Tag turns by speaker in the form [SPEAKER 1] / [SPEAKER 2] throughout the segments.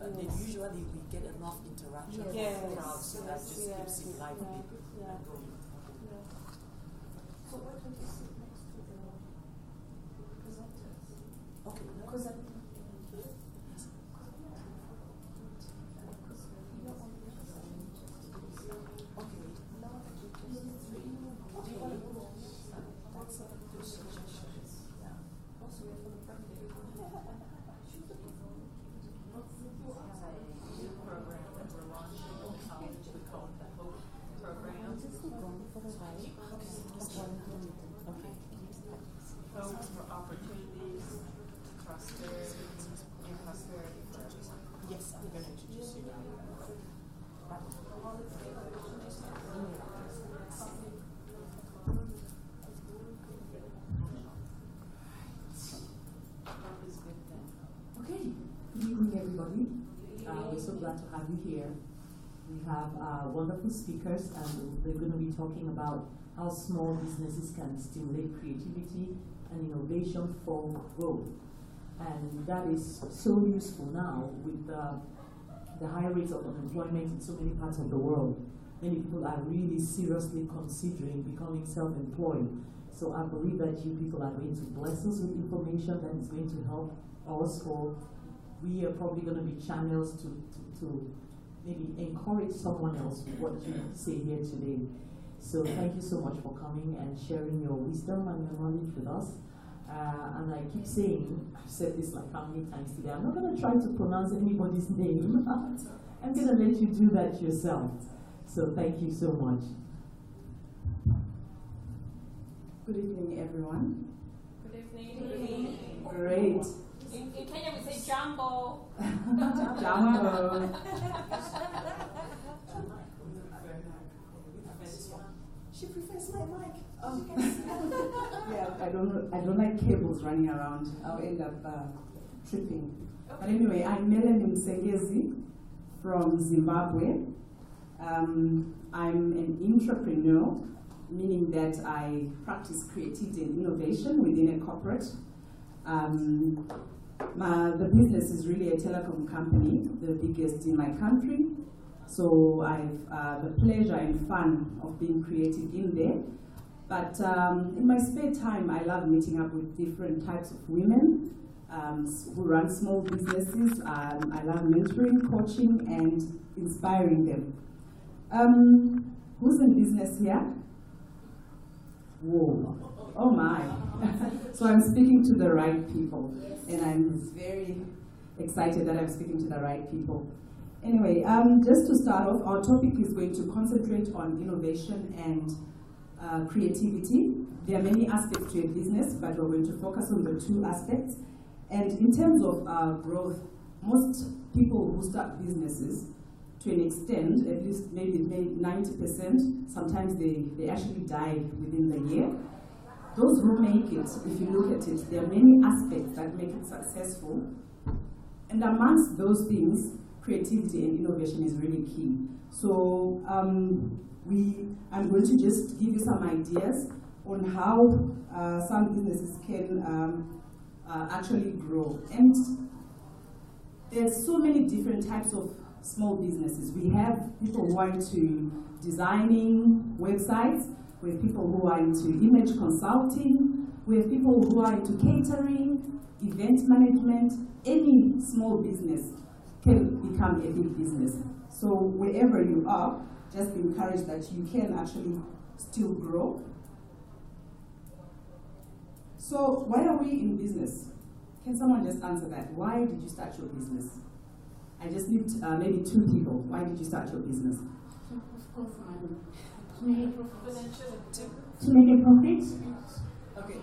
[SPEAKER 1] And then usually we get enough interaction from the crowd, so that just keeps it lively and going.
[SPEAKER 2] So why don't you sit next to the presenters?
[SPEAKER 1] Okay.
[SPEAKER 2] Because that's a good suggestion. Also, for the birthday.
[SPEAKER 3] Program that we're launching in college, we call it the HOPE program. Hope for opportunities, prosperity, and prosperity for everyone.
[SPEAKER 1] Yes, I'm going to introduce you now.
[SPEAKER 4] Okay, good evening everybody. We're so glad to have you here. We have wonderful speakers, and they're going to be talking about how small businesses can stimulate creativity and innovation for growth. And that is so useful now with the high rates of unemployment in so many parts of the world. Many people are really seriously considering becoming self-employed. So I believe that you people are going to bless us with information that is going to help us, or we are probably going to be channels to maybe encourage someone else with what you say here today. So thank you so much for coming and sharing your wisdom and your knowledge with us. And I keep saying, I've said this like how many times today, I'm not going to try to pronounce anybody's name. I'm going to let you do that yourself. So thank you so much.
[SPEAKER 5] Good evening, everyone.
[SPEAKER 3] Good evening. Good evening.
[SPEAKER 5] Great.
[SPEAKER 3] In Kenya we say jambo.
[SPEAKER 5] Jambo.
[SPEAKER 2] She prefers my mic.
[SPEAKER 5] Yeah, I don't like cables running around. I'll end up tripping. Okay. But anyway, I'm Mellany Msengezi from Zimbabwe. I'm an entrepreneur, meaning that I practice creativity and innovation within a corporate. The business is really a telecom company, the biggest in my country. So I've the pleasure and fun of being creative in there. But in my spare time, I love meeting up with different types of women who run small businesses. I love mentoring, coaching, and inspiring them. Who's in business here? Whoa. Oh my. So I'm speaking to the right people. And I'm very excited that I'm speaking to the right people. Anyway, just to start off, our topic is going to concentrate on innovation and creativity. There are many aspects to a business, but we're going to focus on the two aspects. And in terms of growth, most people who start businesses, to an extent, at least maybe 90%, sometimes they actually die within the year. Those who make it, if you look at it, there are many aspects that make it successful. And amongst those things, creativity and innovation is really key. So I'm going to just give you some ideas on how some businesses can actually grow. And there's so many different types of small businesses. We have people who are into designing websites. We have people who are into image consulting. We have people who are into catering, event management. Any small business can become a big business. So wherever you are, just be encouraged that you can actually still grow. So why are we in business? Can someone just answer that? Why did you start your business? I just need maybe 2 people. Why did you start your business?
[SPEAKER 2] To make a profit.
[SPEAKER 5] To make a profit? Okay.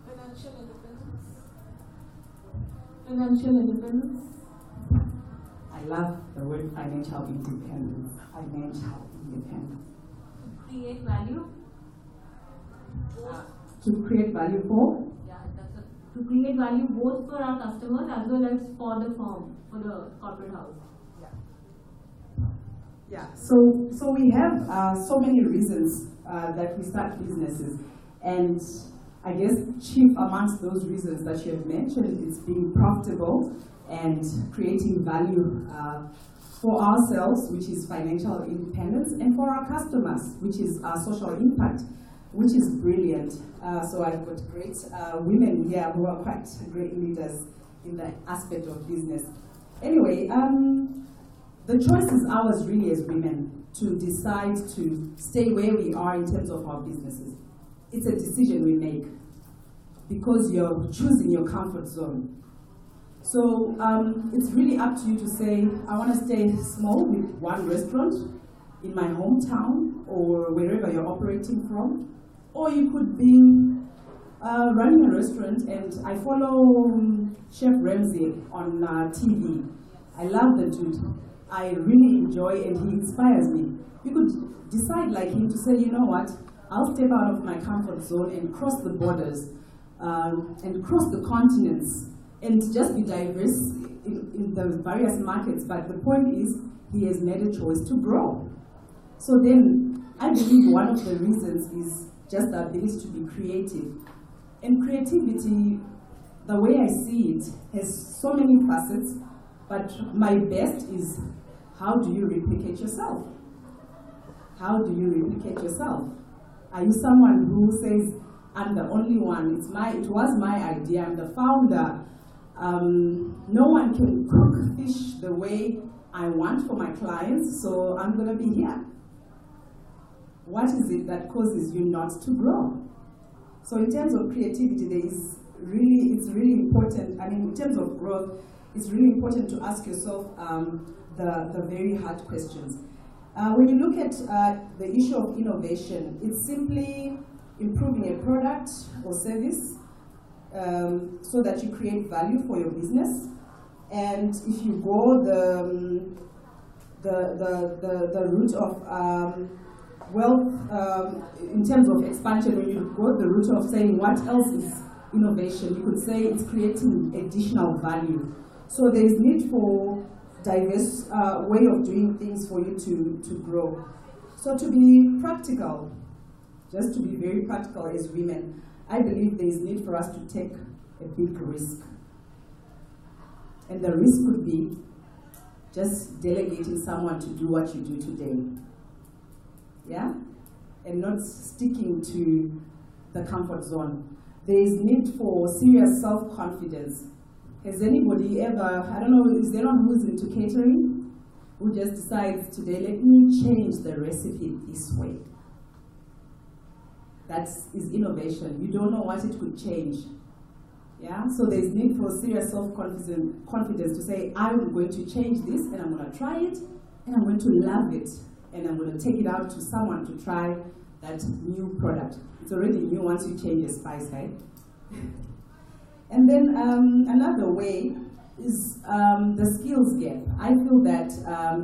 [SPEAKER 2] Financial independence. Financial independence.
[SPEAKER 5] I love the word financial independence. Financial independence.
[SPEAKER 2] Create value.
[SPEAKER 5] To create value for?
[SPEAKER 2] Yeah, that's it. To create value both for our customers as well as for the firm, for the corporate house.
[SPEAKER 5] Yeah. So we have so many reasons that we start businesses, and I guess chief amongst those reasons that you have mentioned is being profitable and creating value for ourselves, which is financial independence, and for our customers, which is our social impact, which is brilliant. So I've got great women here who are quite great leaders in that aspect of business. Anyway, the choice is ours really as women to decide to stay where we are in terms of our businesses. It's a decision we make because you're choosing your comfort zone. So it's really up to you to say, I want to stay small with one restaurant in my hometown or wherever you're operating from. Or you could be running a restaurant, and I follow Chef Ramsay on TV. I love the dude. I really enjoy, and he inspires me. You could decide like him to say, you know what, I'll step out of my comfort zone and cross the borders and cross the continents and just be diverse in the various markets. But the point is, he has made a choice to grow. So then, I believe one of the reasons is just the ability to be creative. And creativity, the way I see it, has so many facets, but my best is, how do you replicate yourself? How do you replicate yourself? Are you someone who says, I'm the only one, it was my idea, I'm the founder, no one can cook fish the way I want for my clients, so I'm gonna be here. What is it that causes you not to grow? So in terms of creativity, it's really important. I mean, in terms of growth, it's really important to ask yourself the very hard questions. When you look at the issue of innovation, it's simply improving a product or service so that you create value for your business. And if you go the route of wealth, in terms of expansion, when you go the route of saying what else is innovation, you could say it's creating additional value. So there is need for diverse way of doing things for you to grow. So to be practical, just to be very practical as women, I believe there is need for us to take a big risk. And the risk could be just delegating someone to do what you do today. Yeah? And not sticking to the comfort zone. There is need for serious self-confidence. Has anybody ever, I don't know, is there anyone who's into catering? Who just decides today, let me change the recipe this way? That is innovation. You don't know what it could change. Yeah? So there's need for serious self-confidence to say, I'm going to change this, and I'm going to try it, and I'm going to love it. And I'm going to take it out to someone to try that new product. It's already new once you change the spice, right? And then another way is the skills gap. I feel that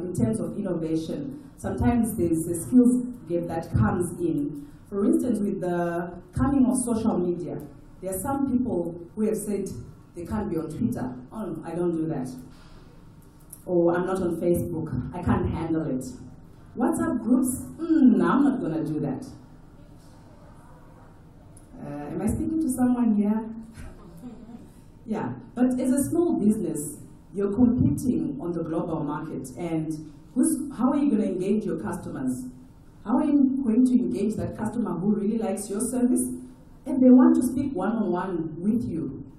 [SPEAKER 5] in terms of innovation, sometimes there's a skills gap that comes in. For instance, with the coming of social media, there are some people who have said they can't be on Twitter. Oh, I don't do that. Or I'm not on Facebook. I can't handle it. WhatsApp groups? No, I'm not going to do that. Am I speaking to someone here? Yeah, but as a small business, you're competing on the global market, and how are you going to engage your customers? How are you going to engage that customer who really likes your service and they want to speak one-on-one with you?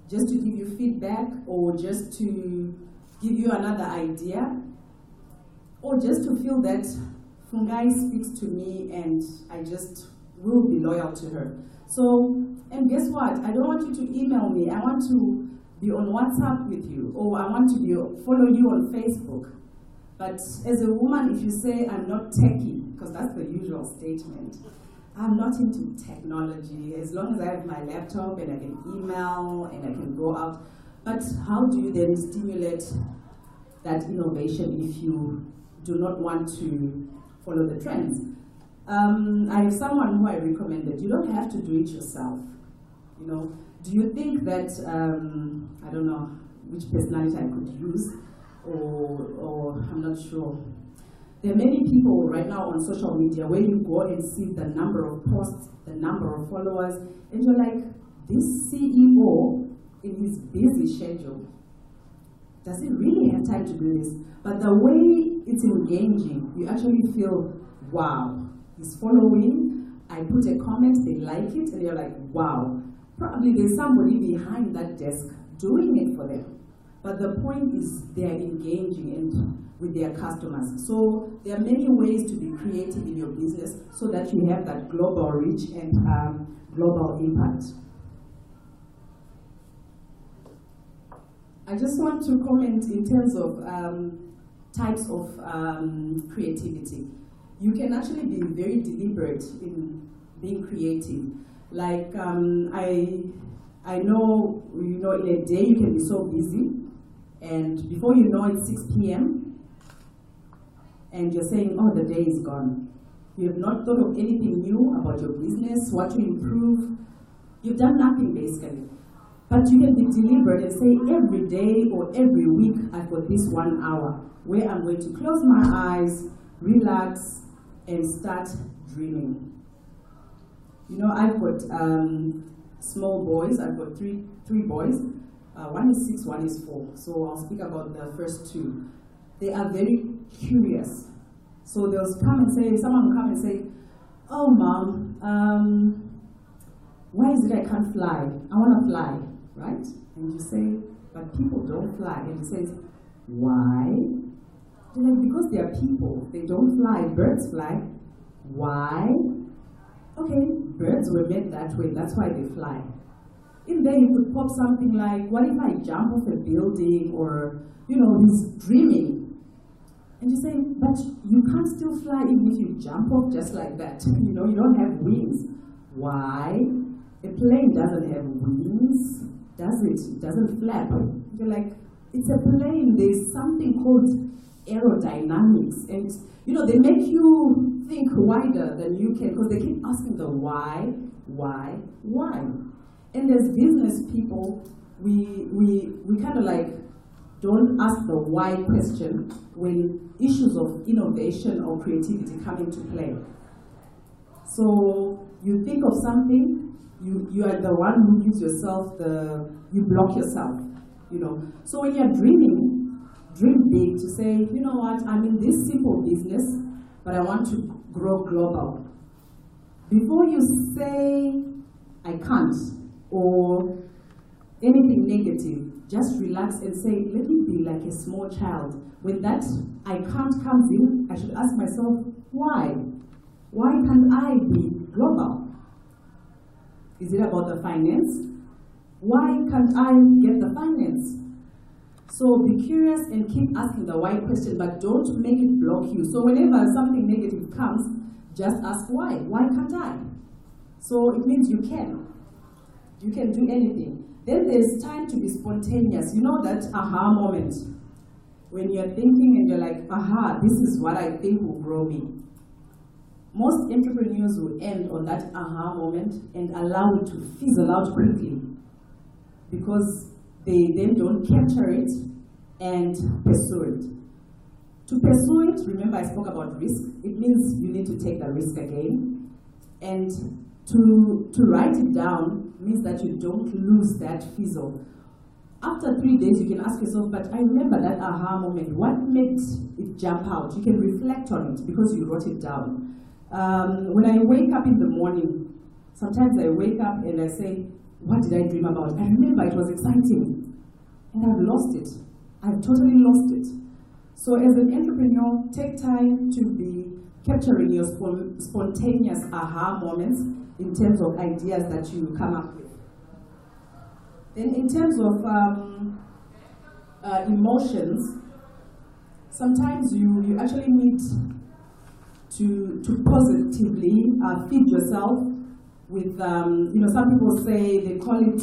[SPEAKER 5] Just to give you feedback, or just to give you another idea, or just to feel that Fungai speaks to me and I just will be loyal to her. So, and guess what? I don't want you to email me. I want to be on WhatsApp with you, or I want to follow you on Facebook. But as a woman, if you say I'm not techie, because that's the usual statement, I'm not into technology, as long as I have my laptop and I can email and I can go out. But how do you then stimulate that innovation if you do not want to follow the trends? I have someone who I recommended. You don't have to do it yourself. Do you think that, I don't know which personality I could use, or I'm not sure. There are many people right now on social media where you go and see the number of posts, the number of followers, and you're like, this CEO in his busy schedule, does he really have time to do this? But the way it's engaging, you actually feel, wow, he's following, I put a comment, they like it, and you're like, wow. Probably there's somebody behind that desk doing it for them. But the point is they're engaging with their customers. So there are many ways to be creative in your business so that you have that global reach and global impact. I just want to comment in terms of types of creativity. You can actually be very deliberate in being creative. Like I know, in a day you can be so busy, and before you know it's 6 p.m. and you're saying, oh, the day is gone. You have not thought of anything new about your business, what to improve. You've done nothing basically. But you can be deliberate and say every day or every week I've got this 1 hour where I'm going to close my eyes, relax, and start dreaming. I've got small boys. I've got three boys. One is 6, one is 4. So I'll speak about the first 2. They are very curious. So they'll someone will come and say, oh, Mom, why is it I can't fly? I want to fly, right? And you say, but people don't fly. And he says, why? They're like, because they are people. They don't fly. Birds fly. Why? Okay, birds were made that way. That's why they fly. In there, you could pop something like, what if I jump off a building? Or, he's dreaming. And you say, but you can't still fly even if you jump off just like that. You don't have wings. Why? A plane doesn't have wings, does it? It doesn't flap. You're like, it's a plane. There's something called aerodynamics. And, they make you think wider than you can, because they keep asking the why. And as business people, we kind of like don't ask the why question when issues of innovation or creativity come into play. So you think of something, you are the one who gives yourself you block yourself, So when you're dreaming, dream big to say, you know what, I'm in this simple business, but I want to grow global. Before you say, I can't, or anything negative, just relax and say, let me be like a small child. When that I can't comes in, I should ask myself, why? Why can't I be global? Is it about the finance? Why can't I get the finance? So be curious and keep asking the why question, but don't make it block you. So whenever something negative comes, just ask why. Why can't I? So it means you can. You can do anything. Then there's time to be spontaneous. You know that aha moment. When you're thinking and you're like, aha, this is what I think will grow me. Most entrepreneurs will end on that aha moment and allow it to fizzle out quickly, because they then don't capture it and pursue it. To pursue it, remember I spoke about risk. It means you need to take the risk again. And To write it down means that you don't lose that fizzle. After 3 days, you can ask yourself, but I remember that aha moment. What made it jump out? You can reflect on it because you wrote it down. When I wake up in the morning, sometimes I wake up and I say, what did I dream about? I remember it was exciting, and I've lost it. I've totally lost it. So as an entrepreneur, take time to be capturing your spontaneous aha moments in terms of ideas that you come up with. Then in terms of emotions, sometimes you actually need to positively feed yourself with, some people say, they call it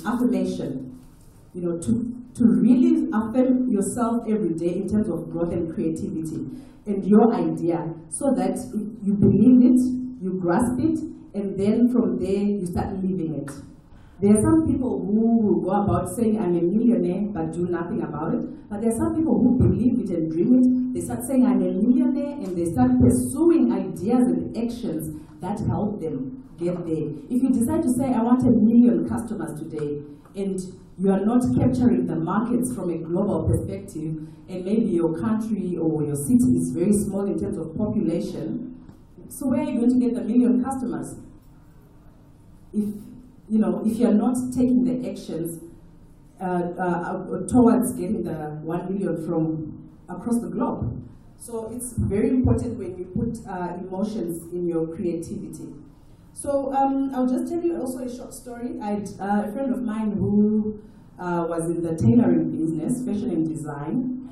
[SPEAKER 5] affirmation. To really affirm yourself every day in terms of growth and creativity and your idea, so that you believe it, you grasp it, and then from there you start living it. There are some people who will go about saying, I'm a millionaire, but do nothing about it. But there are some people who believe it and dream it. They start saying, I'm a millionaire, and they start pursuing ideas and actions that help them get there. If you decide to say, I want 1 million customers today, and you are not capturing the markets from a global perspective, and maybe your country or your city is very small in terms of population, so where are you going to get the 1 million customers? If you're not taking the actions towards getting the 1 million from across the globe. So it's very important when you put emotions in your creativity. So I'll just tell you also a short story. I had a friend of mine who was in the tailoring business, fashion and design.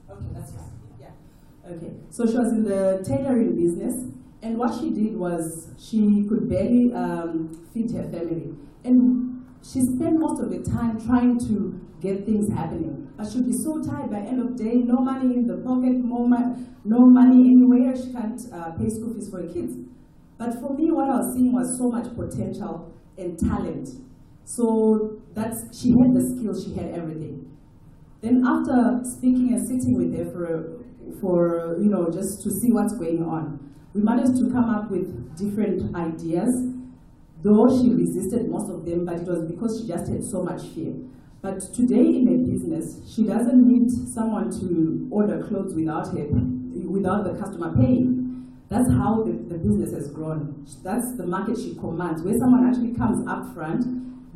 [SPEAKER 5] Okay, that's right. Yeah. Okay. So she was in the tailoring business, and what she did was she could barely feed her family, and she spent most of the time trying to get things happening. But she'd be so tired by end of day, no money in the pocket, no money anywhere. She can't pay school fees for her kids. But for me, what I was seeing was so much potential and talent. So she had the skills, she had everything. Then after speaking and sitting with her for just to see what's going on, we managed to come up with different ideas, though she resisted most of them, but it was because she just had so much fear. But today in her business, she doesn't need someone to order clothes without the customer paying. That's how the business has grown. That's the market she commands, where someone actually comes up front,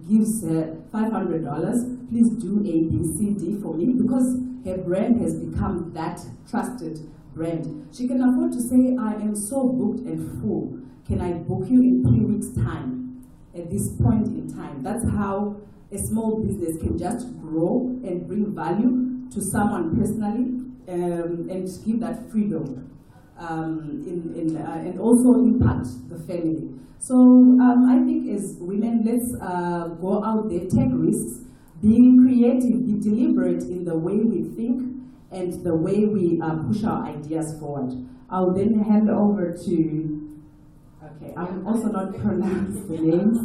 [SPEAKER 5] gives her $500, please do A, B, C, D for me, because her brand has become that trusted brand. She can afford to say, I am so booked and full. Can I book you in 3 weeks' time at this point in time? That's how a small business can just grow and bring value to someone personally and give that freedom and also impact the family. So I think as women, let's go out there, take risks, be creative, be deliberate in the way we think and the way we push our ideas forward. I'll then hand over to, okay, I'm also not pronouncing the names.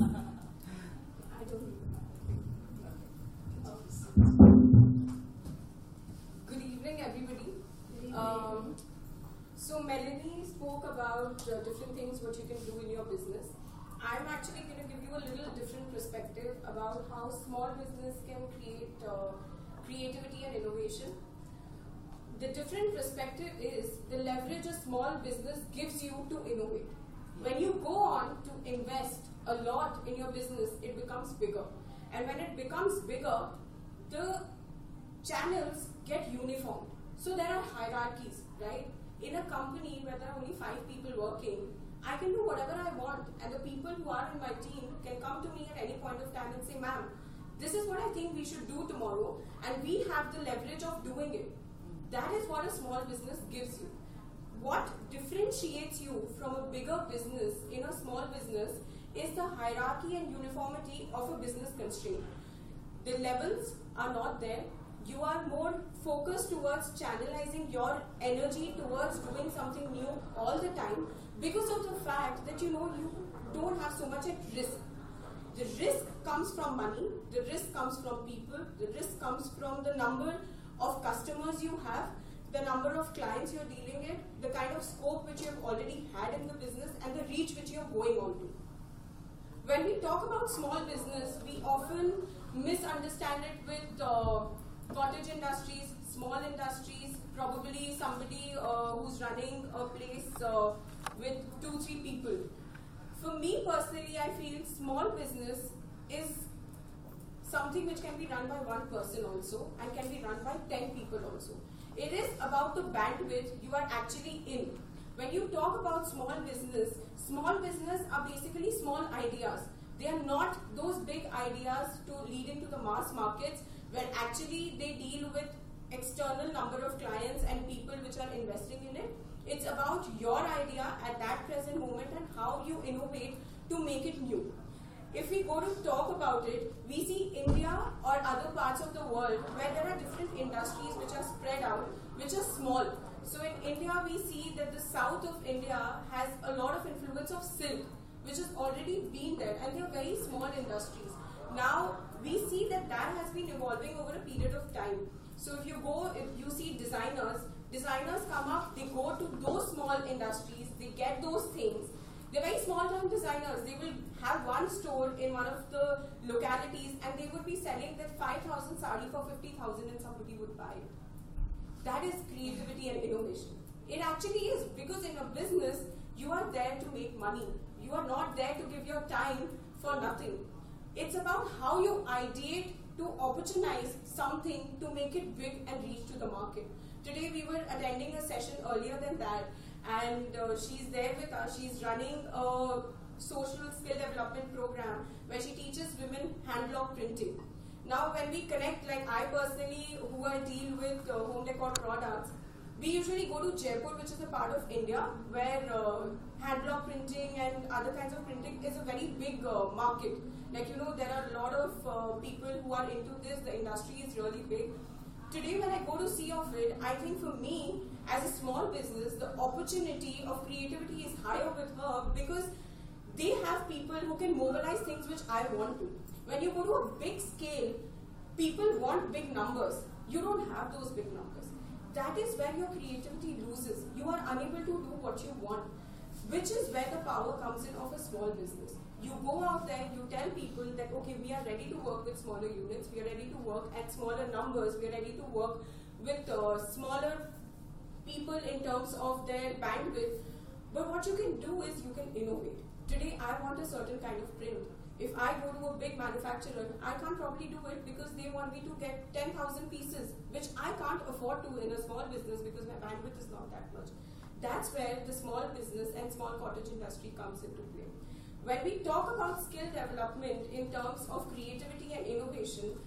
[SPEAKER 6] Good evening, everybody. So Mellany spoke about different things what you can do in your business. I'm actually going to give you a little different perspective about how small business can create creativity and innovation. The different perspective is the leverage a small business gives you to innovate. When you go on to invest a lot in your business, it becomes bigger. And when it becomes bigger, the channels get uniformed. So there are hierarchies, right? In a company where there are only 5 people working, I can do whatever I want, and the people who are in my team can come to me at any point of time and say, ma'am, this is what I think we should do tomorrow, and we have the leverage of doing it. That is what a small business gives you. What differentiates you from a bigger business in a small business is the hierarchy and uniformity of a business constraint. The levels are not there. You are more focused towards channelizing your energy towards doing something new all the time because of the fact that you don't have so much at risk. The risk comes from money, the risk comes from people, the risk comes from the number of customers you have, the number of clients you're dealing with, the kind of scope which you've already had in the business, and the reach which you're going on to. When we talk about small business, we often misunderstand it with cottage industries, small industries, probably somebody who's running a place with 2-3 people. For me personally, I feel small business is something which can be run by one person also and can be run by 10 people also. It is about the bandwidth you are actually in. When you talk about small business are basically small ideas. They are not those big ideas to lead into the mass markets where actually they deal with external number of clients and people which are investing in it. It's about your idea at that present moment and how you innovate to make it new. If we go to talk about it, we see India or other parts of the world where there are different industries which are spread out, which are small. So in India, we see that the south of India has a lot of influence of silk, which has already been there, and they are very small industries. Now, we see that has been evolving over a period of time. So if you see designers come up, they go to those small industries, they get those things. They're very small-time designers. They will have one store in one of the localities and they would be selling that 5,000 sari for 50,000 and somebody would buy it. That is creativity and innovation. It actually is, because in a business, you are there to make money. You are not there to give your time for nothing. It's about how you ideate to opportunize something to make it big and reach to the market. Today we were attending a session earlier than that, and she's there with us. She's running a social skill development program where she teaches women hand block printing. Now when we connect, like I personally, who I deal with home decor products, we usually go to Jaipur, which is a part of India where hand block printing and other kinds of printing is a very big market. Like, you know, there are a lot of people who are into this. The industry is really big. Today when I go to see of it, I think for me, as a small business, the opportunity of creativity is higher with her because they have people who can mobilize things which I want to. When you go to a big scale, people want big numbers. You don't have those big numbers. That is where your creativity loses. You are unable to do what you want, which is where the power comes in of a small business. You go out there, you tell people that, okay, we are ready to work with smaller units, we are ready to work at smaller numbers, we are ready to work with smaller people in terms of their bandwidth. But what you can do is you can innovate. Today, I want a certain kind of print. If I go to a big manufacturer, I can't probably do it because they want me to get 10,000 pieces, which I can't afford to in a small business because my bandwidth is not that much. That's where the small business and small cottage industry comes into play. When we talk about skill development in terms of creativity and innovation,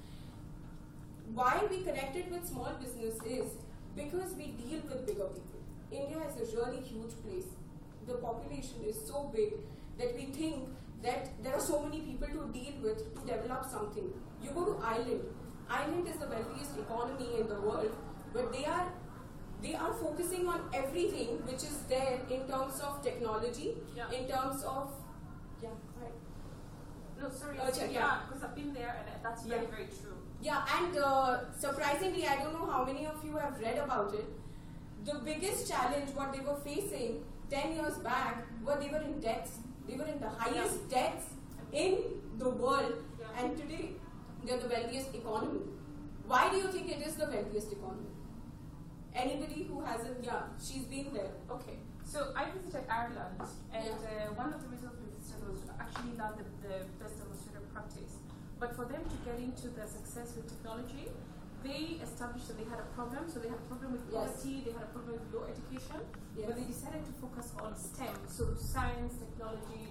[SPEAKER 6] why we connected with small business is because we deal with bigger people. India is a really huge place. The population is so big that we think that there are so many people to deal with to develop something. You go to Ireland. Ireland is the wealthiest economy in the world, but they are focusing on everything which is there in terms of technology, in terms of
[SPEAKER 3] because I've been there and that's very, very true.
[SPEAKER 6] Yeah, and surprisingly, I don't know how many of you have read about it. The biggest challenge what they were facing 10 years back they were in debts. They were in the highest debts in the world, and today they are the wealthiest economy. Why do you think it is the wealthiest economy? Anybody who hasn't, she's been there.
[SPEAKER 3] Okay, so I visited Ireland, and one of the reasons we visited was actually not the best demonstrator practice. But for them to get into the success with technology, they established that they had a problem. So they had a problem with quality, they had a problem with low education, but they decided to focus on STEM, so science, technology,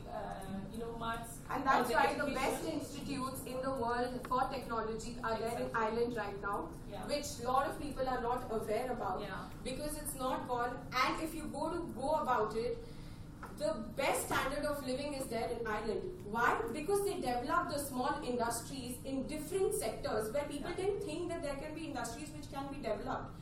[SPEAKER 3] maths.
[SPEAKER 6] And that's why the best institutes in the world for technology are there in Ireland right now, which a lot of people are not aware about because it's not gone. And if you go about it, the best standard of living is there in Ireland. Why? Because they develop the small industries in different sectors where people didn't think that there can be industries which can be developed.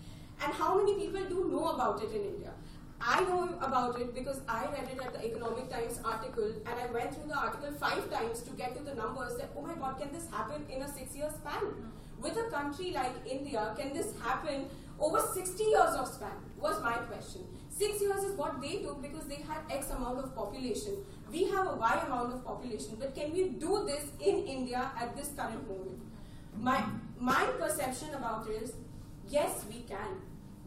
[SPEAKER 6] And how many people do know about it in India? I know about it because I read it at the Economic Times article, and I went through the article 5 times to get to the numbers that, oh my God, can this happen in a 6-year span? With a country like India, can this happen over 60 years of span was my question. 6 years is what they took because they had X amount of population. We have a Y amount of population, but can we do this in India at this current moment? My perception about it is, yes, we can.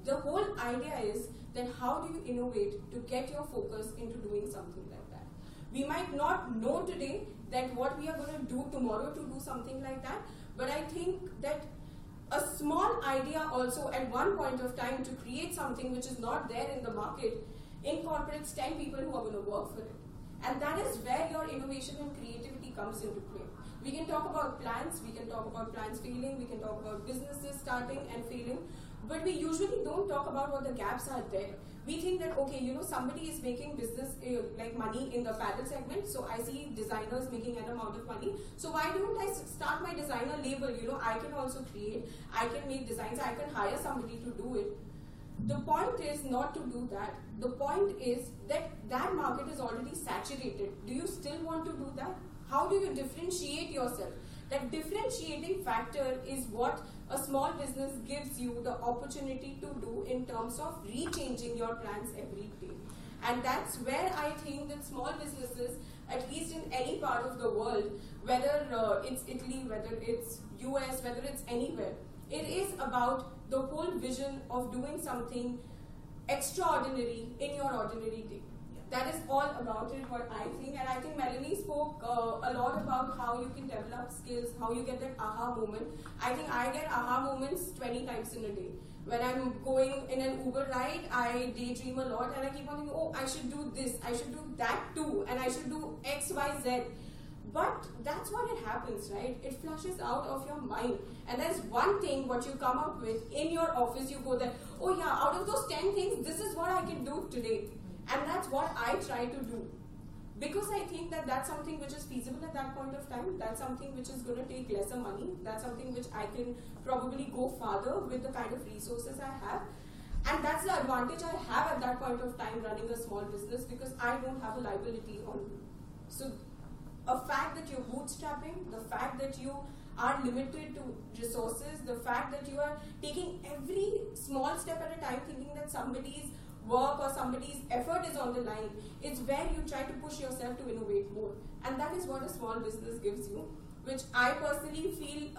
[SPEAKER 6] The whole idea is that how do you innovate to get your focus into doing something like that? We might not know today that what we are going to do tomorrow to do something like that, but I think that a small idea also at one point of time to create something which is not there in the market incorporates 10 people who are going to work for it. And that is where your innovation and creativity comes into play. We can talk about plans, we can talk about plans failing, we can talk about businesses starting and failing, but we usually don't talk about what the gaps are there. We think that, okay, somebody is making business like money in the apparel segment, so I see designers making an amount of money, so why don't I start my designer label? I can also create, I can make designs, I can hire somebody to do it. The point is not to do that. The point is that that market is already saturated. Do you still want to do that? How do you differentiate yourself? That differentiating factor is what a small business gives you the opportunity to do in terms of rechanging your plans every day. And that's where I think that small businesses, at least in any part of the world, whether it's Italy, whether it's US, whether it's anywhere, it is about the whole vision of doing something extraordinary in your ordinary day. That is all about it, what I think. And I think Mellany spoke a lot about how you can develop skills, how you get that aha moment. I think I get aha moments 20 times in a day. When I'm going in an Uber ride, I daydream a lot and I keep on thinking, oh, I should do this, I should do that too, and I should do X, Y, Z. But that's what it happens, right? It flushes out of your mind. And there's one thing what you come up with in your office, you go there, oh yeah, out of those 10 things, this is what I can do today. And that's what I try to do. Because I think that that's something which is feasible at that point of time. That's something which is going to take lesser money. That's something which I can probably go farther with the kind of resources I have. And that's the advantage I have at that point of time running a small business because I don't have a liability on me. So a fact that you're bootstrapping, the fact that you are limited to resources, the fact that you are taking every small step at a time thinking that somebody's work or somebody's effort is on the line, it's where you try to push yourself to innovate more. And that is what a small business gives you, which I personally feel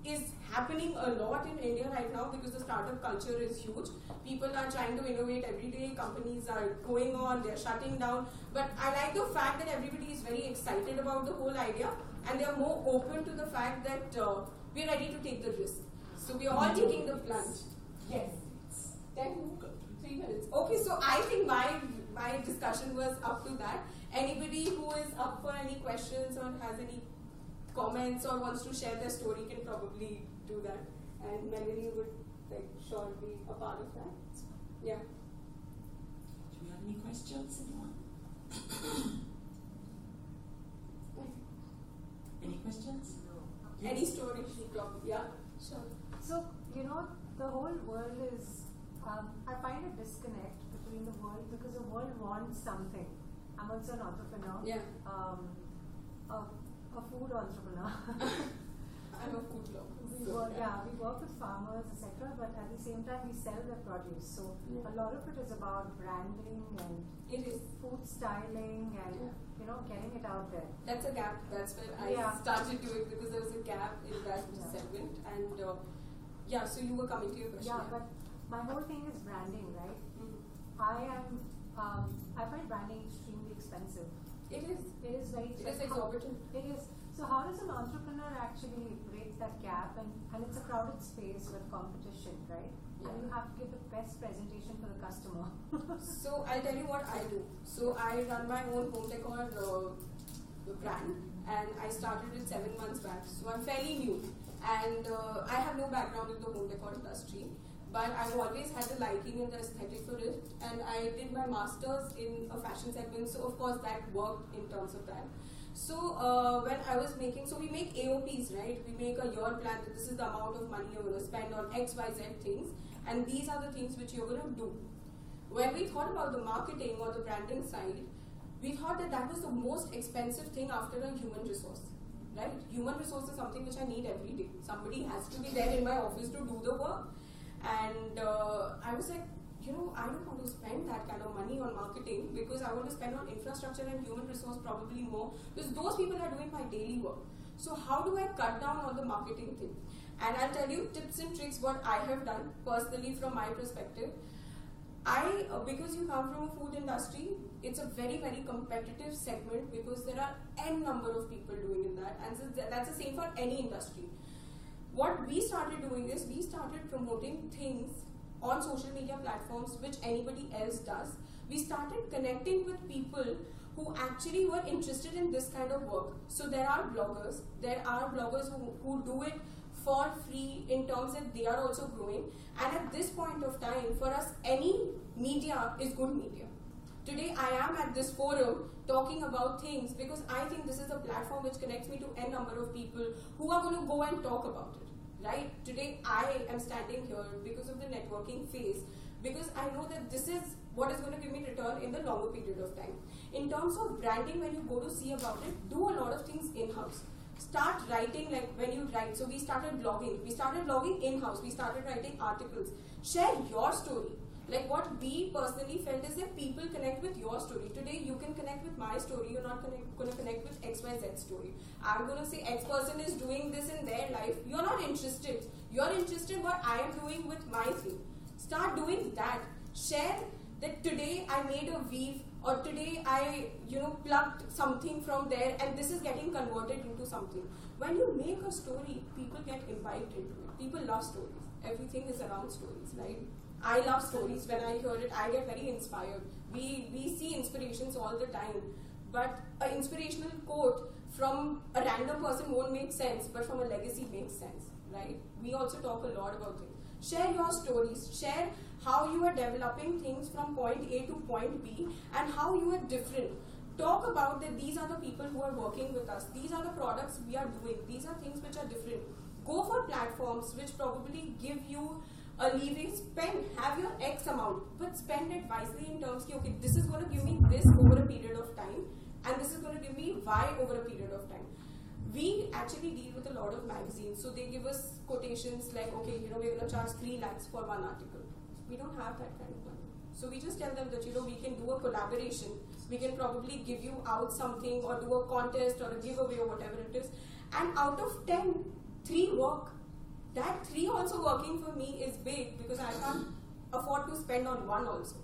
[SPEAKER 6] is happening a lot in India right now because the startup culture is huge. People are trying to innovate every day, companies are going on, they're shutting down. But I like the fact that everybody is very excited about the whole idea and they're more open to the fact that we're ready to take the risk. So we're all taking the plunge. Yes. 3 minutes. Okay, so I think my discussion was up to that. Anybody who is up for any questions or has any comments or wants to share their story can probably do that. And Mellany would sure be a part of that. Yeah.
[SPEAKER 1] Do we have any questions, anyone? Any questions?
[SPEAKER 6] No. Any story? Yeah.
[SPEAKER 7] Sure. So, the whole world is I find a disconnect between the world because the world wants something. I'm also an entrepreneur.
[SPEAKER 6] Yeah.
[SPEAKER 7] A food entrepreneur.
[SPEAKER 6] I'm a food blogger.
[SPEAKER 7] We work with farmers, etc. But at the same time, we sell their produce. So a lot of it is about branding and
[SPEAKER 6] it is
[SPEAKER 7] food styling and getting it out there.
[SPEAKER 6] That's a gap. That's where I started doing because there was a gap in that segment. And so you were coming to your question.
[SPEAKER 7] Yeah, but my whole thing is branding, right? I find branding extremely expensive.
[SPEAKER 6] It is
[SPEAKER 7] very expensive.
[SPEAKER 6] It is exorbitant.
[SPEAKER 7] It is. So how does an entrepreneur actually break that gap? And it's a crowded space with competition, right?
[SPEAKER 6] Yeah.
[SPEAKER 7] And you have to give the best presentation for the customer.
[SPEAKER 6] So I'll tell you what I do. So I run my own home decor brand and I started it 7 months back. So I'm fairly new and I have no background in the home decor industry. But I've always had a liking and the aesthetic for it, and I did my master's in a fashion segment, so of course that worked in terms of that. So when I was making, so we make AOPs, right? We make a year plan that this is the amount of money you're going to spend on X, Y, Z things, and these are the things which you're going to do. When we thought about the marketing or the branding side, we thought that that was the most expensive thing after a human resource, right? Human resource is something which I need every day. Somebody has to be there in my office to do the work. And I was like, I don't want to spend that kind of money on marketing because I want to spend on infrastructure and human resource probably more because those people are doing my daily work. So how do I cut down on the marketing thing? And I'll tell you tips and tricks what I have done personally from my perspective. Because you come from a food industry, it's a very, very competitive segment because there are n number of people doing in that, and so that's the same for any industry. What we started doing is we started promoting things on social media platforms which anybody else does. We started connecting with people who actually were interested in this kind of work. So there are bloggers who do it for free in terms that they are also growing. And at this point of time, for us, any media is good media. Today, I am at this forum talking about things because I think this is a platform which connects me to n number of people who are going to go and talk about it, right? Today, I am standing here because of the networking phase, because I know that this is what is going to give me return in the longer period of time. In terms of branding, when you go to see about it, do a lot of things in-house. Start writing like when you write. So we started blogging. We started blogging in-house. We started writing articles. Share your story. Like what we personally felt is that people connect with your story. Today you can connect with my story. You're not going to connect with XYZ story. I'm going to say X person is doing this in their life. You're not interested. You're interested in what I am doing with my thing. Start doing that. Share that today I made a weave, or today I plucked something from there and this is getting converted into something. When you make a story, people get imbibed into it. People love stories. Everything is around stories, right? I love stories. When I hear it, I get very inspired. We see inspirations all the time, but an inspirational quote from a random person won't make sense, but from a legacy makes sense, right? We also talk a lot about things. Share your stories. Share how you are developing things from point A to point B and how you are different. Talk about that these are the people who are working with us. These are the products we are doing. These are things which are different. Go for platforms which probably give you a leeway. Have your X amount, but spend it wisely in terms of, okay, this is going to give me this over a period of time and this is going to give me Y over a period of time. We actually deal with a lot of magazines, so they give us quotations like, okay, we're going to charge 3 lakhs for one article. We don't have that kind of money. So we just tell them that, we can do a collaboration. We can probably give you out something or do a contest or a giveaway or whatever it is. And out of 10, 3 work. That 3 also working for me is big because I can't afford to spend on one also.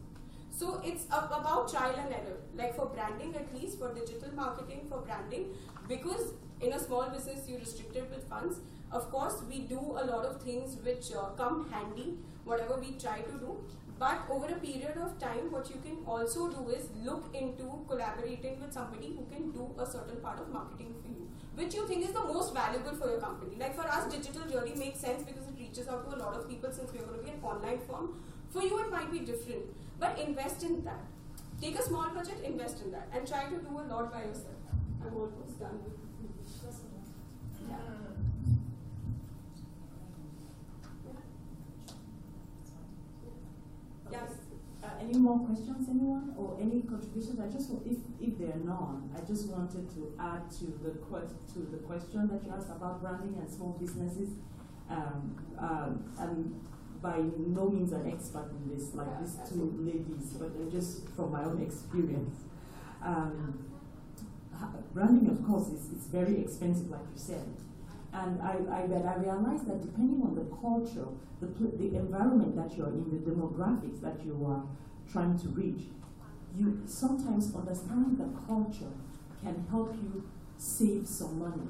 [SPEAKER 6] So it's about trial and error. Like for branding, at least for digital marketing, for branding, because in a small business you're restricted with funds. Of course, we do a lot of things which come handy, whatever we try to do. But over a period of time, what you can also do is look into collaborating with somebody who can do a certain part of marketing for you, which you think is the most valuable for your company. Like for us, digital really makes sense because it reaches out to a lot of people since we're going to be an online firm. For you, it might be different, but invest in that. Take a small budget, invest in that, and try to do a lot by yourself. I'm almost done with this. Yeah.
[SPEAKER 4] Yes. Any more questions, anyone, or any contributions? I just, if there are none, I just wanted to add to the question that you asked about branding and small businesses. I'm by no means an expert in this, like these 2 ladies, but just from my own experience. Branding, of course, is very expensive, like you said. And I realized that depending on the culture, the environment that you're in, the demographics that you are trying to reach, you sometimes understanding the culture can help you save some money.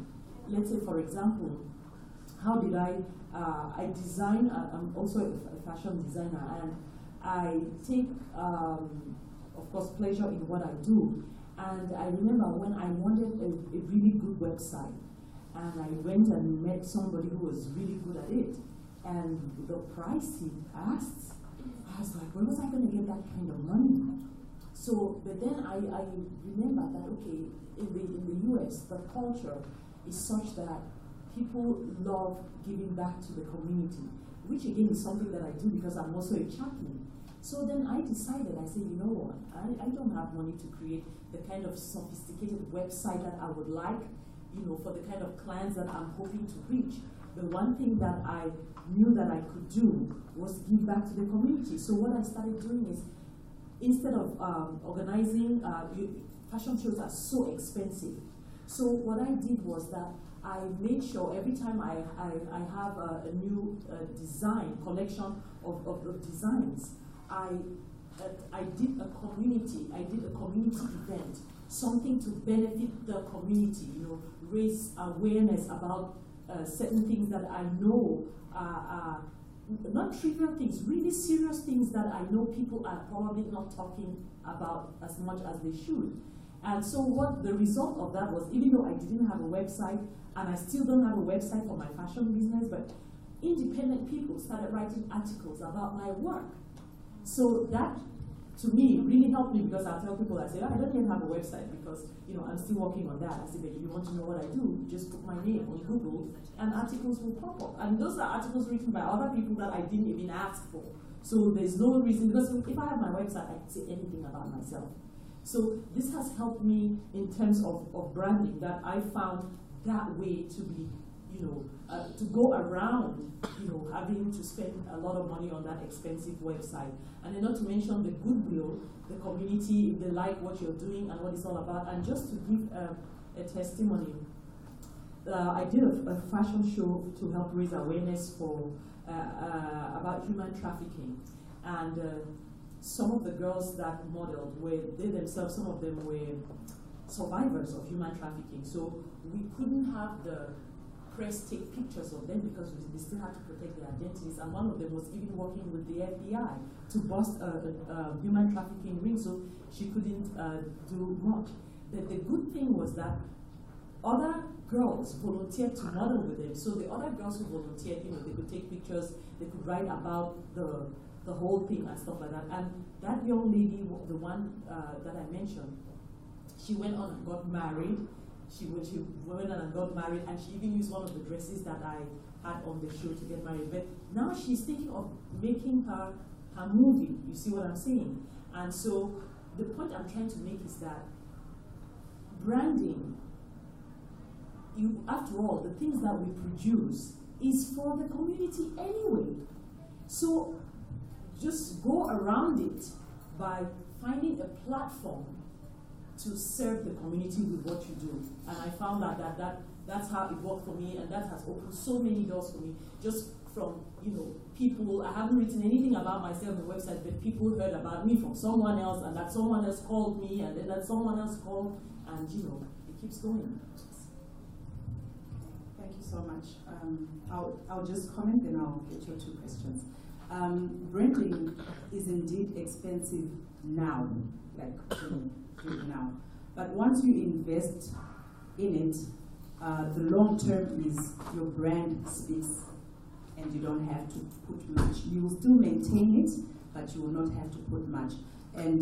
[SPEAKER 4] Let's say, for example, how did I design, I'm also a fashion designer, and I take, of course, pleasure in what I do. And I remember when I wanted a really good website, and I went and met somebody who was really good at it. And the price he asked, I was like, where was I going to get that kind of money? So, but then I remember that, okay, in the US, the culture is such that people love giving back to the community, which again is something that I do because I'm also a chaplain. So then I decided, I said, you know what, I don't have money to create the kind of sophisticated website that I would like, for the kind of clients that I'm hoping to reach. the one thing that I knew that I could do was give back to the community. So what I started doing is, instead of organizing, fashion shows are so expensive. So what I did was that I made sure every time I have a new design, collection of designs, I did a community event, something to benefit the community, raise awareness about certain things that I know are not trivial things, really serious things that I know people are probably not talking about as much as they should. And so what the result of that was, even though I didn't have a website, and I still don't have a website for my fashion business, but independent people started writing articles about my work. So that, to me, really helped me, because I tell people, I say, I don't even have a website because, I'm still working on that. I say, but if you want to know what I do, just put my name on Google and articles will pop up. And those are articles written by other people that I didn't even ask for. So there's no reason, because if I have my website, I can say anything about myself. So this has helped me in terms of branding, that I found that way to be, to go around, having to spend a lot of money on that expensive website. And then not to mention the goodwill, the community, if they like what you're doing and what it's all about. And just to give a testimony, I did a fashion show to help raise awareness for about human trafficking. And some of the girls that modeled they themselves, some of them were survivors of human trafficking. So we couldn't have the press take pictures of them because we still had to protect their identities. And one of them was even working with the FBI to bust a human trafficking ring, so she couldn't do much. The good thing was that other girls volunteered to model with them. So the other girls who volunteered, they could take pictures, they could write about the whole thing and stuff like that. And that young lady, the one that I mentioned, she went on and got married. She went on and got married, and she even used one of the dresses that I had on the show to get married. But now she's thinking of making her movie. You see what I'm saying? And so the point I'm trying to make is that branding, after all, the things that we produce is for the community anyway. So just go around it by finding a platform to serve the community with what you do. And I found that's how it worked for me, and that has opened so many doors for me. Just from, people, I haven't written anything about myself on the website, but people heard about me from someone else, and that someone else called me, and then that someone else called, and it keeps going.
[SPEAKER 5] Thank you so much. I'll just comment, then I'll get your two questions. Branding is indeed expensive now, like now. But once you invest in it, the long term is your brand speaks, and you don't have to put much. You will still maintain it, but you will not have to put much. And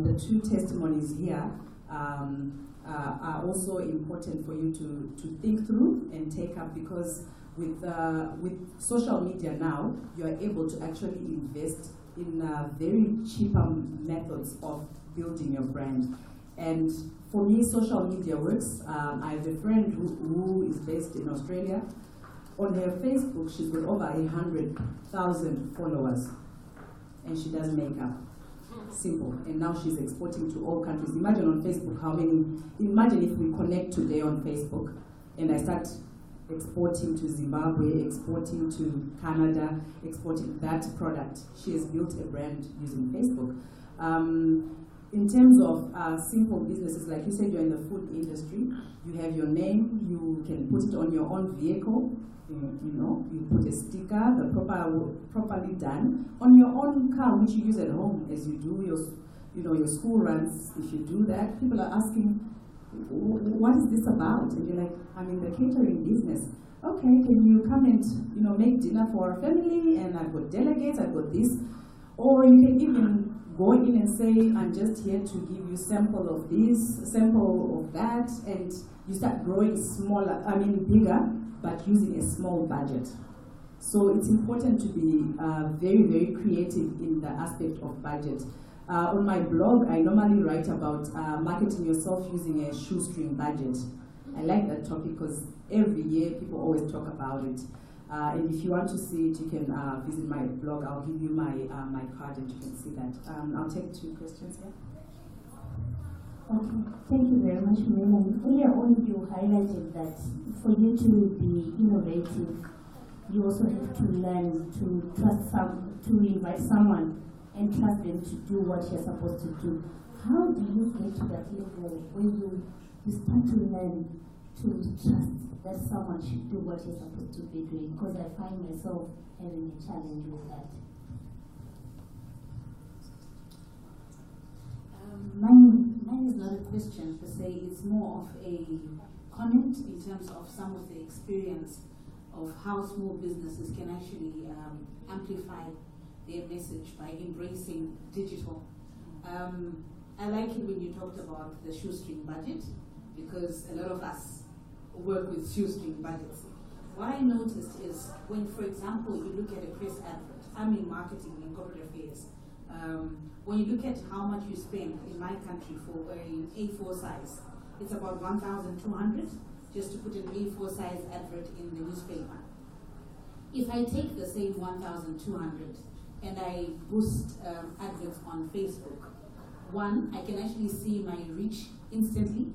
[SPEAKER 5] the two testimonies here are also important for you to think through and take up, because with social media now, you are able to actually invest in very cheaper methods of building your brand. And for me, social media works. I have a friend who is based in Australia. On her Facebook, she's got over 100,000 followers, and she does makeup. Simple. And now she's exporting to all countries. Imagine on Facebook imagine if we connect today on Facebook, and I start exporting to Zimbabwe, exporting to Canada, exporting that product. She has built a brand using Facebook. In terms of simple businesses, like you said, you're in the food industry, you have your name, you can put it on your own vehicle, you put a sticker, properly done, on your own car, which you use at home as you do your school runs. If you do that, people are asking, what is this about? And you're like, I'm in the catering business. Okay, can you come and make dinner for our family? And I've got delegates, I've got this. Or you can even go in and say, I'm just here to give you sample of this, sample of that, and you start growing bigger, but using a small budget. So it's important to be very, very creative in the aspect of budget. On my blog, I normally write about marketing yourself using a shoestring budget. I like that topic because every year people always talk about it. And if you want to see it, you can visit my blog. I'll give you my my card and you can see that. I'll take 2 questions here.
[SPEAKER 2] Okay, thank you very much, Mellany. Earlier on, you highlighted that for you to be innovative, you also have to learn to to invite someone and trust them to do what you're supposed to do. How do you get to that level where you start to learn to trust that someone should do what you're supposed to be doing? Because I find myself having a challenge with that.
[SPEAKER 8] Mine is not a question per se, it's more of a comment in terms of some of the experience of how small businesses can actually amplify their message by embracing digital. I like it when you talked about the shoestring budget, because a lot of us work with shoestring budgets. What I noticed is when, for example, you look at a press advert, I'm in marketing and corporate affairs. When you look at how much you spend in my country for an A4 size, it's about 1,200 just to put an A4 size advert in the newspaper. If I take the same 1,200 and I boost adverts on Facebook, one, I can actually see my reach instantly.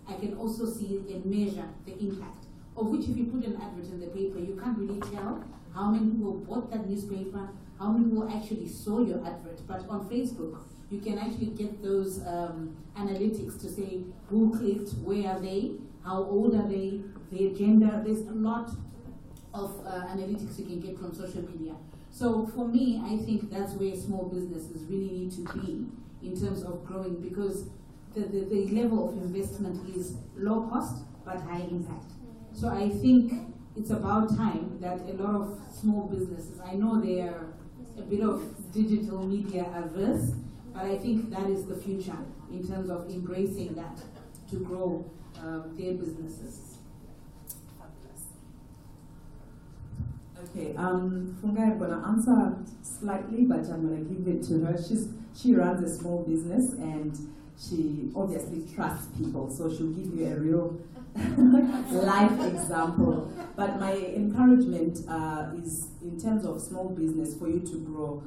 [SPEAKER 8] I can also see and measure the impact, of which if you put an advert in the paper, you can't really tell how many people bought that newspaper, how many people actually saw your advert. But on Facebook, you can actually get those analytics to say who clicked, where are they, how old are they, their gender. There's a lot of analytics you can get from social media. So for me, I think that's where small businesses really need to be in terms of growing, because the level of investment is low cost but high impact. So I think it's about time that a lot of small businesses, I know they are a bit of digital media averse, but I think that is the future in terms of embracing that to grow their businesses.
[SPEAKER 4] Okay, Funga, I'm going to answer slightly, but I'm going to give it to her. She runs a small business and she obviously trusts people, so she'll give you a real life example. But my encouragement is in terms of small business for you to grow.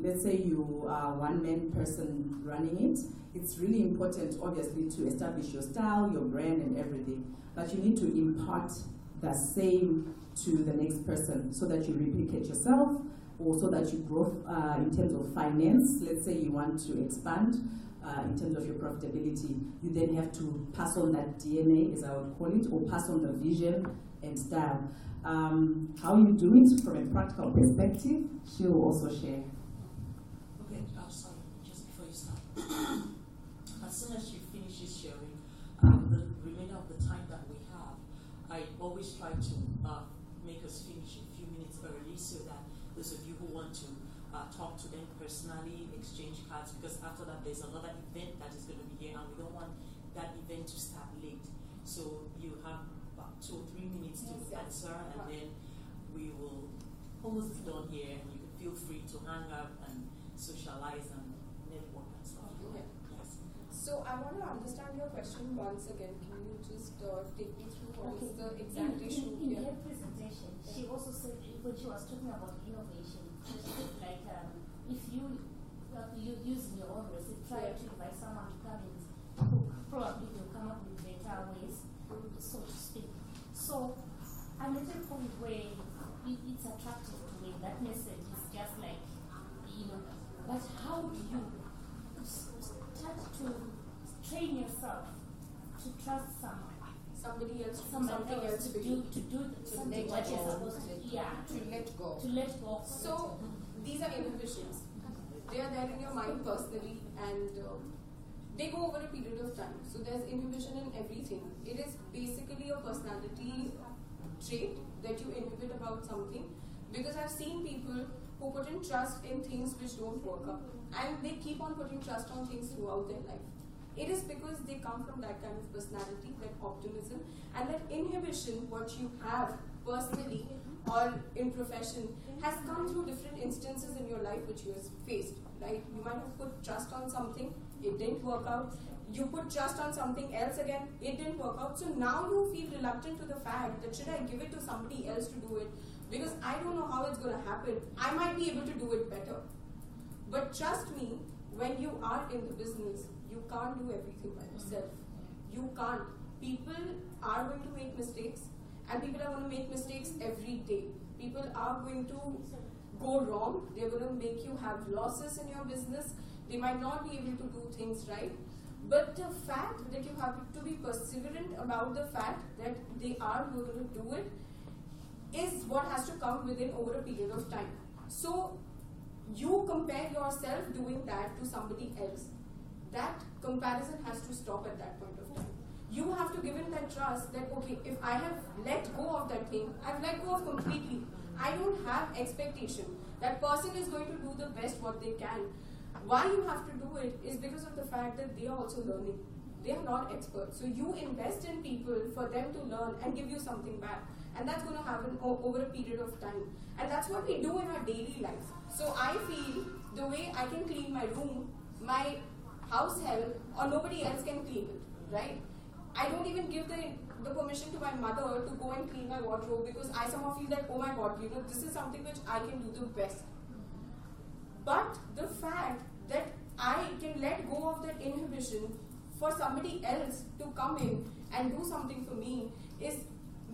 [SPEAKER 4] Let's say you are one-man person running it. It's really important, obviously, to establish your style, your brand, and everything. But you need to impart the same to the next person so that you replicate yourself, or so that you grow in terms of finance. Let's say you want to expand in terms of your profitability. You then have to pass on that DNA, as I would call it, or pass on the vision and style. How you do it from a practical perspective, she will also share.
[SPEAKER 1] Okay, sorry, just before you start. As soon as she finishes sharing, the remainder of the time that we have, I always try to make us finish a few minutes early so that those of you who want to talk to them personally, exchange cards, because after that there's another event that is going to be here and we don't want that event to start late. So you have about 2 or 3 minutes to answer, and then we will almost be done here, and you can feel free to hang up and socialize and network and stuff.
[SPEAKER 6] Okay.
[SPEAKER 1] Yes.
[SPEAKER 6] So I want to understand your question once again. Can you just take me through what is the exact issue
[SPEAKER 2] in
[SPEAKER 6] here?
[SPEAKER 2] her presentation, she also said, when she was talking about innovation, she said like if you use your own recipe, try to invite someone to come in, probably they'll come up with better ways, so to speak. So I'm at a point where it's attractive to me. That message is just like, but how do you start to train yourself to trust someone?
[SPEAKER 6] Somebody else,
[SPEAKER 2] Something else to do something what you're supposed to do.
[SPEAKER 6] to let go.
[SPEAKER 2] To let go.
[SPEAKER 6] So these are inhibitions. They are there in your mind personally, and they go over a period of time. So there's inhibition in everything. It is basically a personality trait that you inhibit about something, because I've seen people who put in trust in things which don't work out, and they keep on putting trust on things throughout their life. It is because they come from that kind of personality, that optimism, and that inhibition, what you have personally or in profession, has come through different instances in your life which you have faced, right? You might have put trust on something, it didn't work out, You put trust on something else again, it didn't work out. So now you feel reluctant to the fact that should I give it to somebody else to do it? Because I don't know how it's going to happen. I might be able to do it better. But trust me, when you are in the business, you can't do everything by yourself. You can't. People are going to make mistakes, and people are going to make mistakes every day. People are going to go wrong. They're going to make you have losses in your business. They might not be able to do things right. But the fact that you have to be perseverant about the fact that they are going to do it is what has to come within over a period of time. So you compare yourself doing that to somebody else. That comparison has to stop at that point of time. You have to give in that trust that, okay, if I have let go of that thing, I've let go of completely. I don't have expectation. That person is going to do the best what they can. Why you have to do it is because of the fact that they are also learning. They are not experts. So you invest in people for them to learn and give you something back. And that's going to happen over a period of time. And that's what we do in our daily lives. So I feel the way I can clean my room, my house help, or nobody else can clean it, right? I don't even give the permission to my mother to go and clean my wardrobe because I somehow feel that, oh my God, this is something which I can do the best. But the fact that I can let go of that inhibition for somebody else to come in and do something for me is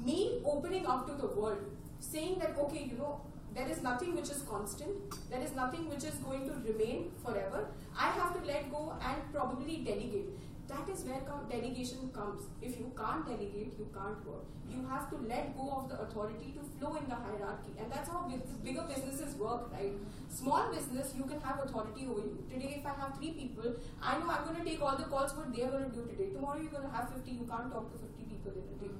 [SPEAKER 6] me opening up to the world, saying that, okay, there is nothing which is constant, there is nothing which is going to remain forever. I have to let go and probably delegate. That is where delegation comes. If you can't delegate, you can't work. You have to let go of the authority to flow in the hierarchy. And that's how bigger businesses work, right? Small business, you can have authority over you. Today, if I have 3 people, I know I'm going to take all the calls what they're going to do today. Tomorrow, you're going to have 50. You can't talk to 50 people in a day.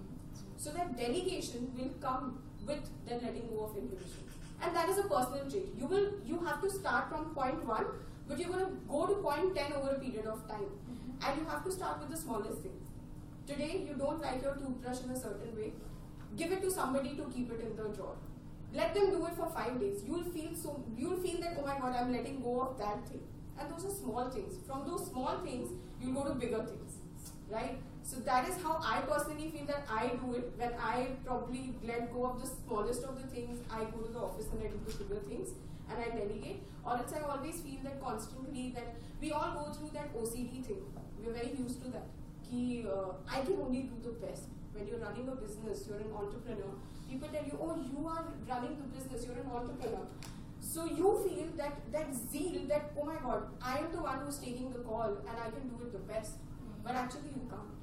[SPEAKER 6] So that delegation will come with the letting go of inhibition. And that is a personal trait. You have to start from point 1, but you're going to go to point 10 over a period of time. And you have to start with the smallest thing. Today, you don't like your toothbrush in a certain way. Give it to somebody to keep it in the drawer. Let them do it for 5 days. You'll feel that, oh my God, I'm letting go of that thing. And those are small things. From those small things, you go to bigger things, right? So that is how I personally feel that I do it. When I probably let go of the smallest of the things, I go to the office and I do the bigger things and I delegate. Or else I always feel that constantly that we all go through that OCD thing. We're very used to that. I can only do the best. When you're running a business, you're an entrepreneur. People tell you, oh, you are running the business, you're an entrepreneur. So you feel that zeal, that, oh my God, I am the one who's taking the call and I can do it the best. But actually you can't.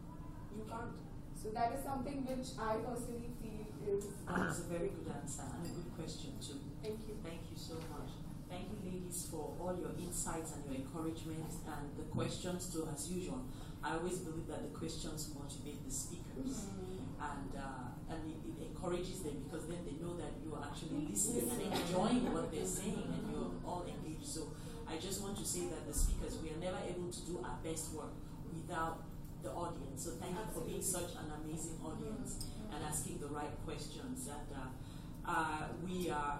[SPEAKER 6] You can't. So that is something which I personally feel is...
[SPEAKER 1] That's a very good answer and a good question too.
[SPEAKER 6] Thank you.
[SPEAKER 1] Thank you so much. Thank you, ladies, for all your insights and your encouragement and the questions too, as usual. I always believe that the questions motivate the speakers, and it encourages them because then they know that you are actually listening and enjoying what they're saying, and you're all engaged. So I just want to say that the speakers, we are never able to do our best work without the audience. So thank you for being such an amazing audience and asking the right questions. And we are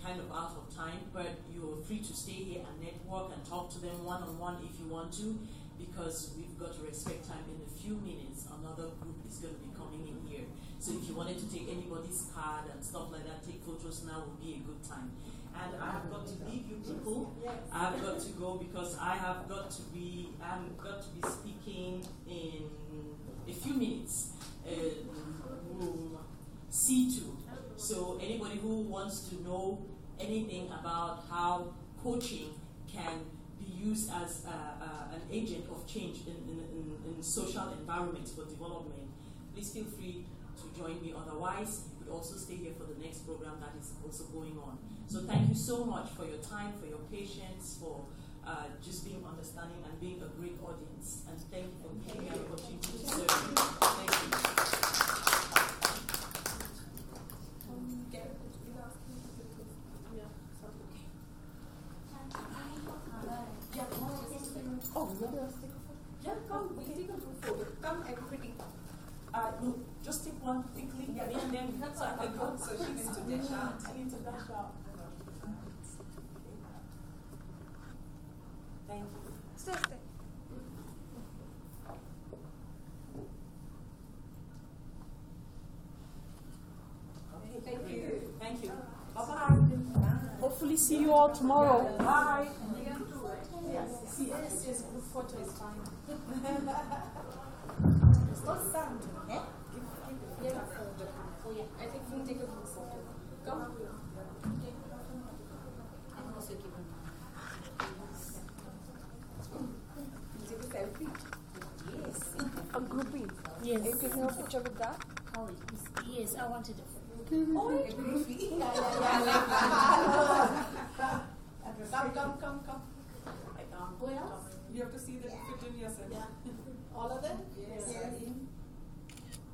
[SPEAKER 1] kind of out of time, but you're free to stay here and network and talk to them one-on-one if you want to, because we've got to respect time. In a few minutes, another group is going to be coming in here. So if you wanted to take anybody's card and stuff like that, take photos now would be a good time. And I have got to leave you people. I have got to go because I'm got to be speaking in a few minutes. Room C2. So anybody who wants to know anything about how coaching can be used as an agent of change in social environments for development, please feel free to join me. Otherwise, you could also stay here for the next program that is also going on. So thank you so much for your time, for your patience, for just being understanding and being a great audience. And thank you for giving me an opportunity to serve you. Thank you.
[SPEAKER 6] Yeah, come, we'll take a group photo. Come, everybody. No, just take one quickly, and then so I can go. So she needs to dash out. I need to dash out. Thank you.
[SPEAKER 7] Stay.
[SPEAKER 9] hopefully see you all tomorrow. Bye.
[SPEAKER 1] Yes, group photo is fine.
[SPEAKER 2] What's sound? Eh?
[SPEAKER 6] Oh yeah, I think we'll take a group photo. Come.
[SPEAKER 2] I can also give them.
[SPEAKER 6] Take a selfie.
[SPEAKER 2] Yes.
[SPEAKER 9] A groupie.
[SPEAKER 2] Yes.
[SPEAKER 9] Are you taking a picture with that?
[SPEAKER 2] Oh, yes, I wanted it.
[SPEAKER 6] Oh,
[SPEAKER 1] Come.
[SPEAKER 2] Who else?
[SPEAKER 1] You have to see that you fit in yourself. Yeah. All of them? Yes.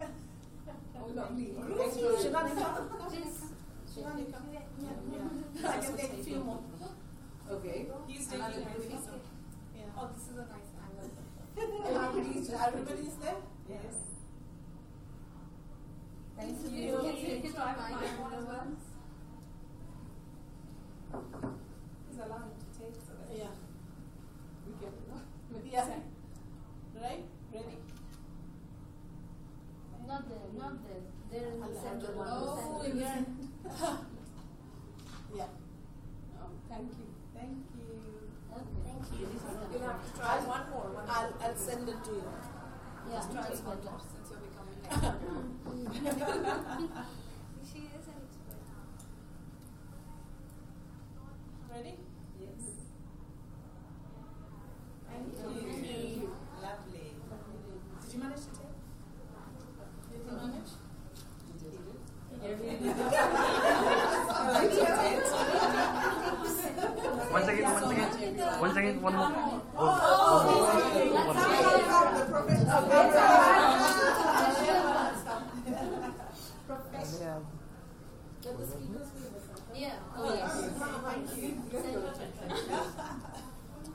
[SPEAKER 6] oh lovely.
[SPEAKER 1] Shivani, come.
[SPEAKER 2] Yes.
[SPEAKER 1] Shivani, come.
[SPEAKER 2] Yeah.
[SPEAKER 1] I can take a few more.
[SPEAKER 6] Okay.
[SPEAKER 1] He's taking
[SPEAKER 6] Another
[SPEAKER 1] a
[SPEAKER 6] groupie.
[SPEAKER 1] Yeah. Oh, this is a nice angle.
[SPEAKER 6] Everybody's
[SPEAKER 1] there? Yes.
[SPEAKER 2] Thank
[SPEAKER 6] you.
[SPEAKER 2] you.
[SPEAKER 6] Can you try
[SPEAKER 2] my
[SPEAKER 6] one as well?
[SPEAKER 1] He's allowing to take so that we can,
[SPEAKER 6] Yes.
[SPEAKER 1] Right? Ready?
[SPEAKER 2] Not the. They're in the center one.
[SPEAKER 6] Oh,
[SPEAKER 2] The center.
[SPEAKER 6] yeah.
[SPEAKER 1] Yeah.
[SPEAKER 6] Oh, thank you.
[SPEAKER 1] Thank you.
[SPEAKER 2] Okay. Thank you.
[SPEAKER 6] You'll have to try one more.
[SPEAKER 1] I'll send it to you.
[SPEAKER 2] Yeah,
[SPEAKER 6] Just try
[SPEAKER 2] it's
[SPEAKER 6] one
[SPEAKER 2] better.
[SPEAKER 6] more since you're becoming an
[SPEAKER 2] She is an expert.
[SPEAKER 1] Ready?
[SPEAKER 6] Yes.
[SPEAKER 1] Thank you. Lovely. Did you manage to take? Did you manage?
[SPEAKER 10] One second, one more.
[SPEAKER 2] Yeah. Oh, yes.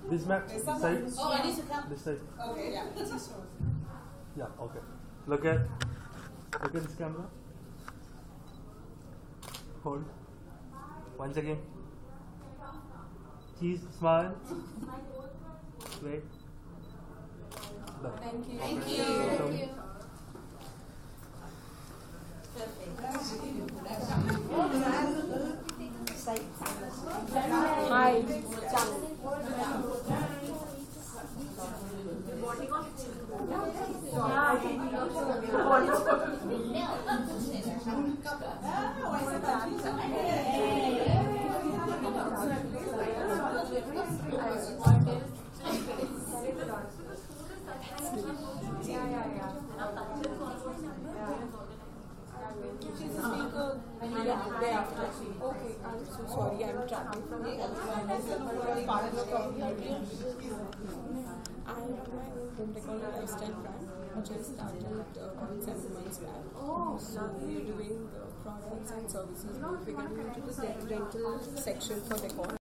[SPEAKER 10] This map side.
[SPEAKER 2] Oh, I need to come.
[SPEAKER 10] This side.
[SPEAKER 1] Okay, yeah.
[SPEAKER 10] Yeah, okay. Look at this camera. Hold. Once again. Cheese, smile. Wait. Done.
[SPEAKER 6] Thank you.
[SPEAKER 2] Thank
[SPEAKER 10] Okay.
[SPEAKER 2] you.
[SPEAKER 10] Welcome.
[SPEAKER 2] Thank you.
[SPEAKER 9] Hi.
[SPEAKER 3] Okay, I'm so sorry, I'm traveling from the part of the community. I have my own home decor lifestyle brand, which I started about 7 months back. So we're doing products and services. We're getting into the rental section for decor.